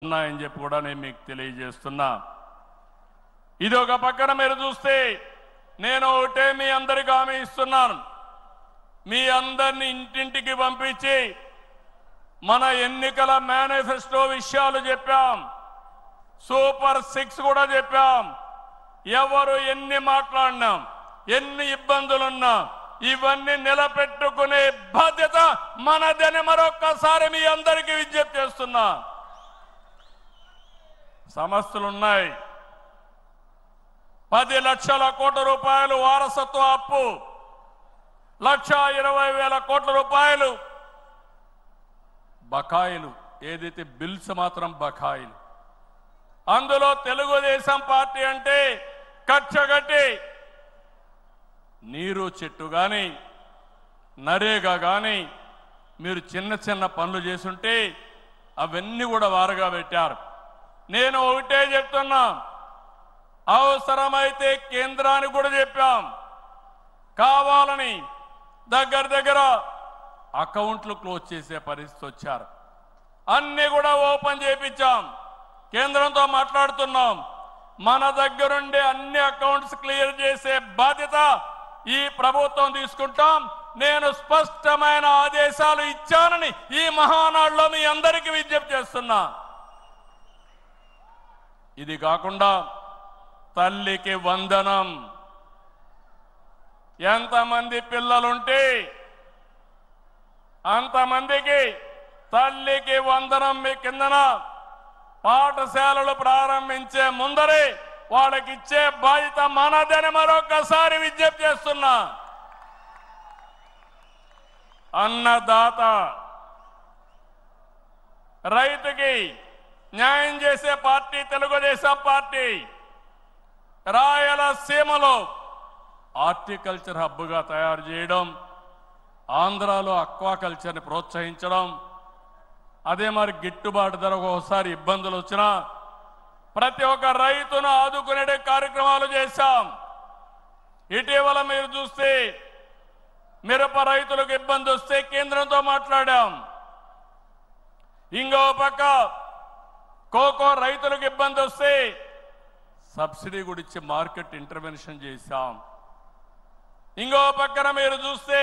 ఉన్నాయని చెప్పి కూడా నేను మీకు తెలియజేస్తున్నా. ఇది ఒక పక్కన మీరు చూస్తే నేను ఒకటే మీ అందరికీ హామీ ఇస్తున్నాను. మీ అందరిని ఇంటింటికి పంపించి మన ఎన్నికల మేనిఫెస్టో విషయాలు చెప్పాం, సూపర్ 6 కూడా చెప్పాం. ఎవరు ఎన్ని మాట్లాడినా ఎన్ని ఇబ్బందులున్నా ఇవన్నీ నిలబెట్టుకునే బాధ్యత మనదని మరొక్కసారి మీ అందరికీ విజ్ఞప్తి చేస్తున్నా. సమస్యలు ఉన్నాయి. 10 లక్షల కోట్ల రూపాయలు వారసత్వ అప్పు, 1,20,000 కోట్ల రూపాయలు బకాయిలు, ఏదైతే బిల్స్ మాత్రం బకాయిలు. అందులో తెలుగుదేశం పార్టీ అంటే కచ్చగట్టి నీరు చెట్టు కానీ నరేగా కానీ మీరు చిన్న చిన్న పనులు చేసుంటే అవన్నీ కూడా వారగా పెట్టారు. నేను ఒకటే చెప్తున్నా, అవసరమైతే కేంద్రానికి కూడా చెప్పాం, కావాలని దగ్గర అకౌంట్లు క్లోజ్ చేసే పరిస్థితి వచ్చారు. అన్ని కూడా ఓపెన్ చేయించాం, కేంద్రంతో మాట్లాడుతున్నాం. మన దగ్గరుండే అన్ని అకౌంట్స్ క్లియర్ చేసే బాధ్యత ఈ ప్రభుత్వం తీసుకుంటాం. నేను స్పష్టమైన ఆదేశాలు ఇచ్చానని ఈ మహానాడులో మీ అందరికీ విజ్ఞప్తి చేస్తున్నా. ఇది కాకుండా తల్లికి వందనం, ఎంతమంది పిల్లలుంటే అంతమందికి తల్లికి వందనం మీ కిందన పాఠశాలలు ప్రారంభించే ముందరే వాళ్ళకి ఇచ్చే బాధ్యత మనదని మరొకసారి విజ్ఞప్తి చేస్తున్నా. అన్నదాత, రైతుకి న్యాయం చేసే పార్టీ తెలుగుదేశం పార్టీ. రాయలసీమలో హార్టికల్చర్ హబ్గా తయారు చేయడం, ఆంధ్రాలో అక్వాకల్చర్ని ప్రోత్సహించడం, అదే మరి గిట్టుబాటు ధర ఒకసారి ఇబ్బందులు వచ్చినా ప్రతి ఒక్క రైతును ఆదుకునే కార్యక్రమాలు చేశాం. ఇటీవల మీరు చూస్తే మిరప రైతులకు ఇబ్బంది వస్తే కేంద్రంతో మాట్లాడాం. ఇంకో పక్క కోకో రైతులకు ఇబ్బంది వస్తే సబ్సిడీ కూడా ఇచ్చి మార్కెట్ ఇంటర్వెన్షన్ చేశాం. ఇంకో పక్కన మీరు చూస్తే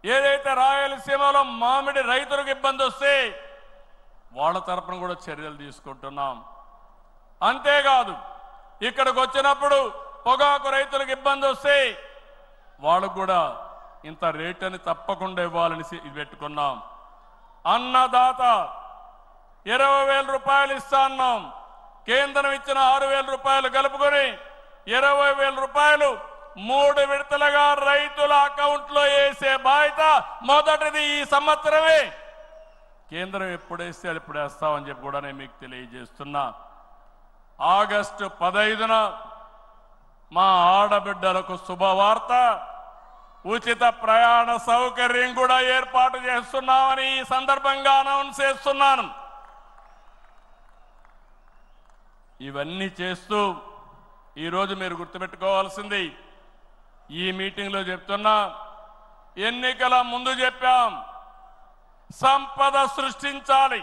ఏదైతే రాయలసీమలో మామిడి రైతులకు ఇబ్బంది వస్తే వాళ్ళ తరపున కూడా చర్యలు తీసుకుంటున్నాం. అంతేకాదు ఇక్కడికి వచ్చినప్పుడు పొగాకు రైతులకు ఇబ్బంది వస్తే వాళ్ళకు కూడా ఇంత రేట్ అని తప్పకుండా ఇవ్వాలని పెట్టుకున్నాం. అన్నదాత 20,000 రూపాయలు ఇస్తా అన్నాం. కేంద్రం ఇచ్చిన 6,000 రూపాయలు కలుపుకొని 20,000 రూపాయలు 3 విడతలుగా రైతుల అకౌంట్లో వేసే బాధ్యత మొదటిది ఈ సంవత్సరమే. కేంద్రం ఎప్పుడేస్తే అది ఇప్పుడు వేస్తామని చెప్పి కూడా నేను మీకు తెలియజేస్తున్నా. ఆగస్టు 15న మా ఆడబిడ్డలకు శుభవార్త, ఉచిత ప్రయాణ సౌకర్యం కూడా ఏర్పాటు చేస్తున్నామని ఈ సందర్భంగా అనౌన్స్ చేస్తున్నాను. ఇవన్నీ చేస్తూ ఈరోజు మీరు గుర్తుపెట్టుకోవాల్సింది, ఈ మీటింగ్లో చెప్తున్నా, ఎన్నికల ముందు చెప్పాం, సంపద సృష్టించాలి,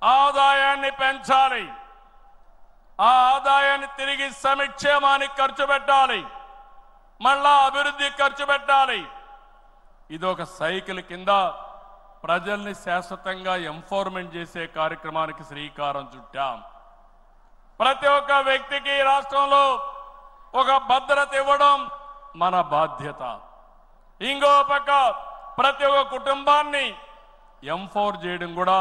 ఆదాయాన్ని పెంచాలి, ఆ ఆదాయాన్ని తిరిగి సంక్షేమానికి ఖర్చు పెట్టాలి, మళ్ళా అభివృద్ధి ఖర్చు పెట్టాలి. ఇదొక సైకిల్ కింద ప్రజల్ని శాశ్వతంగా ఎంపవర్మెంట్ చేసే కార్యక్రమానికి శ్రీకారం చుట్టాం. ప్రతి ఒక్క వ్యక్తికి రాష్ట్రంలో ఒక భద్రత ఇవ్వడం మన బాధ్యత. ఇంకో పక్క ప్రతి ఒక్క కుటుంబాన్ని ఎంపవర్ చేయడం కూడా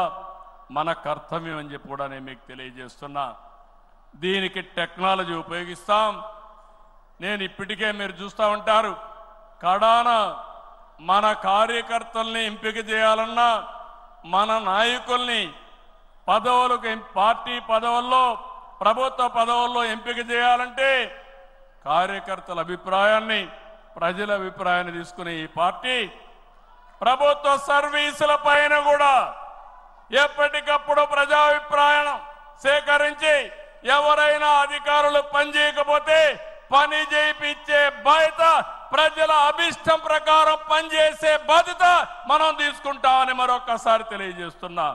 మన కర్తవ్యం అని చెప్పి కూడా నేను మీకు తెలియజేస్తున్నా. దీనికి టెక్నాలజీ ఉపయోగిస్తాం. నేను ఇప్పటికే మీరు చూస్తూ ఉంటారు, కడాన మన కార్యకర్తల్ని ఎంపిక చేయాలన్నా, మన నాయకుల్ని పదవులకు, పార్టీ పదవుల్లో, ప్రభుత్వ పదవుల్లో ఎంపిక చేయాలంటే కార్యకర్తల అభిప్రాయాన్ని, ప్రజల అభిప్రాయాన్ని తీసుకునే ఈ పార్టీ ప్రభుత్వ సర్వీసుల పైన కూడా ఎప్పటికప్పుడు ప్రజాభిప్రాయం సేకరించి ఎవరైనా అధికారులు పనిచేయకపోతే పని చేయించే బాధ్యత, ప్రజల అభిష్టం ప్రకారం పనిచేసే బాధ్యత మనం తీసుకుంటామని మరొకసారి తెలియజేస్తున్నా.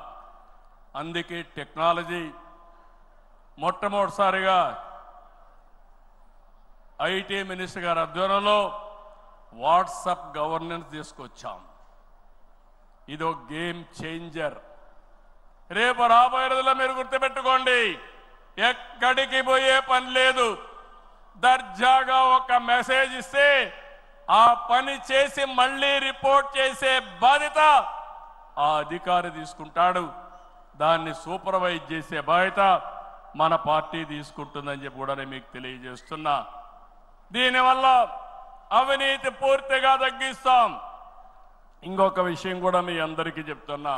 అందుకే టెక్నాలజీ మొట్టమొదటిసారిగా ఐటీ మినిస్టర్ గారి ఆధ్వర్యంలో వాట్సాప్ గవర్నెన్స్ తీసుకొచ్చాం. ఇదో గేమ్ చేంజర్. రేపు రాబోయే రోజుల్లో మీరు గుర్తుపెట్టుకోండి, ఎక్కడికి పోయే పని లేదు. దర్జాగా ఒక మెసేజ్ ఇస్తే ఆ పని చేసి మళ్ళీ రిపోర్ట్ చేసే బాధ్యత ఆ అధికారి తీసుకుంటాడు. దాన్ని సూపర్వైజ్ చేసే బాధ్యత మన పార్టీ తీసుకుంటుందని చెప్పి కూడా నేను మీకు తెలియజేస్తున్నా. దీనివల్ల అవినీతి పూర్తిగా తగ్గిస్తాం. ఇంకొక విషయం కూడా మీ అందరికీ చెప్తున్నా,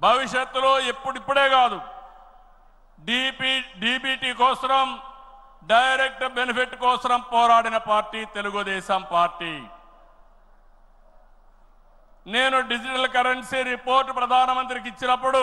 భవిష్యత్తులో ఇప్పుడిప్పుడే కాదు, డీబీటీ కోసం, డైరెక్ట్ బెనిఫిట్ కోసం పోరాడిన పార్టీ తెలుగుదేశం పార్టీ. నేను డిజిటల్ కరెన్సీ రిపోర్ట్ ప్రధానమంత్రికి ఇచ్చినప్పుడు